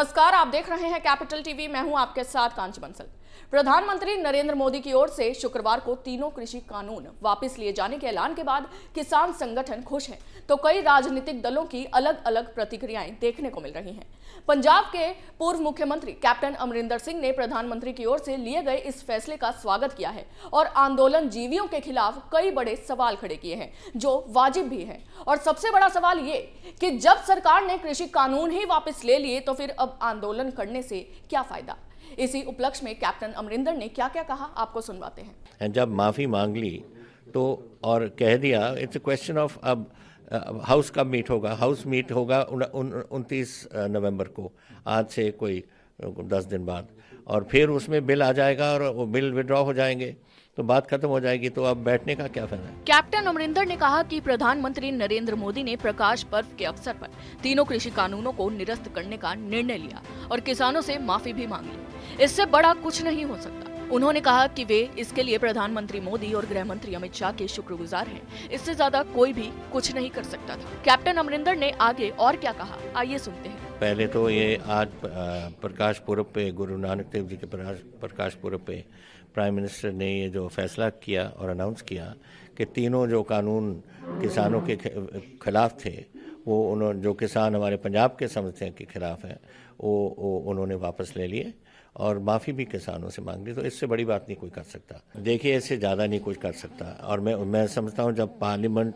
नमस्कार, आप देख रहे हैं कैपिटल टीवी। मैं हूं आपके साथ कांची बंसल। प्रधानमंत्री नरेंद्र मोदी की ओर से शुक्रवार को तीनों कृषि कानून वापस लिए जाने के ऐलान के बाद किसान संगठन खुश हैं, तो कई राजनीतिक दलों की अलग अलग प्रतिक्रियाएं देखने को मिल रही हैं। पंजाब के पूर्व मुख्यमंत्री कैप्टन अमरिंदर सिंह ने प्रधानमंत्री की ओर से लिए गए इस फैसले का स्वागत किया है और आंदोलन जीवियों के खिलाफ कई बड़े सवाल खड़े किए हैं, जो वाजिब भी है। और सबसे बड़ा सवाल ये कि जब सरकार ने कृषि कानून ही वापस ले लिए तो फिर अब आंदोलन करने से क्या फायदा। इसी उपलक्ष्य में कैप्टन अमरिंदर ने क्या क्या कहा, आपको सुनवाते हैं। जब माफ़ी मांग ली तो और कह दिया इट्स अ क्वेश्चन ऑफ अब हाउस कब मीट होगा। हाउस मीट होगा 29 नवंबर को, आज से कोई 10 दिन बाद, और फिर उसमें बिल आ जाएगा और वो बिल विड्रॉ हो जाएंगे तो बात खत्म हो जाएगी। तो अब बैठने का क्या फायदा है। कैप्टन अमरिंदर ने कहा कि प्रधानमंत्री नरेंद्र मोदी ने प्रकाश पर्व के अवसर पर तीनों कृषि कानूनों को निरस्त करने का निर्णय लिया और किसानों से माफी भी मांग ली। इससे बड़ा कुछ नहीं हो सकता। उन्होंने कहा कि वे इसके लिए प्रधानमंत्री मोदी और गृह मंत्री अमित शाह के शुक्रगुजार हैं। इससे ज्यादा कोई भी कुछ नहीं कर सकता था। कैप्टन अमरिंदर ने आगे और क्या कहा, आइए सुनते हैं। पहले तो ये आज प्रकाश पुरब पे, गुरु नानक देव जी के प्रकाश पुरब पे प्राइम मिनिस्टर ने ये जो फैसला किया और अनाउंस किया कि तीनों जो कानून किसानों के खिलाफ थे, वो उन्होंने, जो किसान हमारे पंजाब के समझते हैं के खिलाफ हैं, वो उन्होंने वापस ले लिए और माफ़ी भी किसानों से मांग ली। तो इससे बड़ी बात नहीं कोई कर सकता। देखिए, इससे ज़्यादा नहीं कुछ कर सकता। और मैं समझता हूँ जब पार्लियामेंट,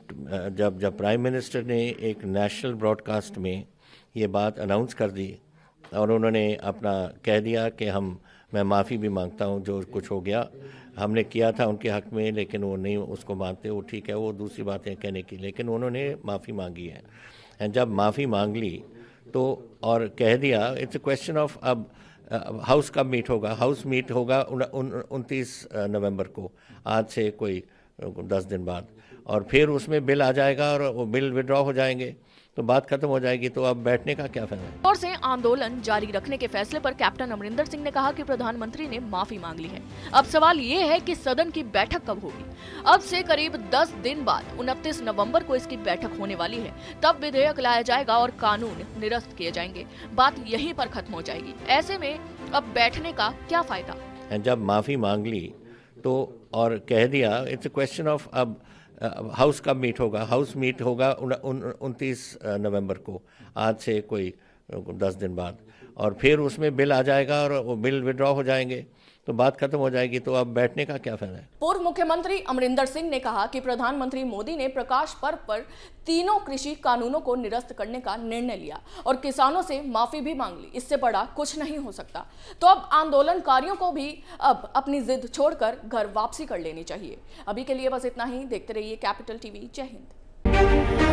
जब प्राइम मिनिस्टर ने एक नेशनल ब्रॉडकास्ट में ये बात अनाउंस कर दी और उन्होंने अपना कह दिया कि मैं माफ़ी भी मांगता हूँ, जो कुछ हो गया हमने किया था उनके हक़ में, लेकिन वो नहीं उसको मानते, वो ठीक है, वो दूसरी बातें कहने की, लेकिन उन्होंने माफ़ी मांगी है। जब माफ़ी मांग ली तो और कह दिया इट्स अ क्वेश्चन ऑफ अब हाउस कब मीट होगा। हाउस मीट होगा 29 नवंबर को, आज से कोई 10 दिन बाद, और फिर उसमें बिल आ जाएगा और वो बिल विड्रॉ हो जाएंगे तो बात खत्म हो जाएगी। तो अब बैठने का क्या फायदा है। और से आंदोलन जारी रखने के फैसले पर कैप्टन अमरिंदर सिंह ने कहा कि प्रधानमंत्री ने माफी मांग ली है। अब सवाल ये है कि सदन की बैठक कब होगी। अब से करीब 10 दिन बाद 29 नवंबर को इसकी बैठक होने वाली है। तब विधेयक लाया जाएगा और कानून निरस्त किए जाएंगे। बात यहीं पर खत्म हो जाएगी। ऐसे में अब बैठने का क्या फायदा। जब माफी मांग ली तो और कह दिया इट्स अ क्वेश्चन ऑफ अब हाउस कब मीट होगा। हाउस मीट होगा 29 नवंबर को, आज से कोई 10 दिन बाद, और फिर उसमें बिल आ जाएगा और वो बिल विड्रॉ हो जाएंगे तो बात खत्म हो जाएगी। तो अब बैठने का क्या फायदा है। पूर्व मुख्यमंत्री अमरिंदर सिंह ने कहा कि प्रधानमंत्री मोदी ने प्रकाश पर्व पर तीनों कृषि कानूनों को निरस्त करने का निर्णय लिया और किसानों से माफी भी मांग ली। इससे बड़ा कुछ नहीं हो सकता। तो अब आंदोलनकारियों को भी अब अपनी जिद छोड़कर घर वापसी कर लेनी चाहिए। अभी के लिए बस इतना ही। देखते रहिए कैपिटल टीवी। जय हिंद।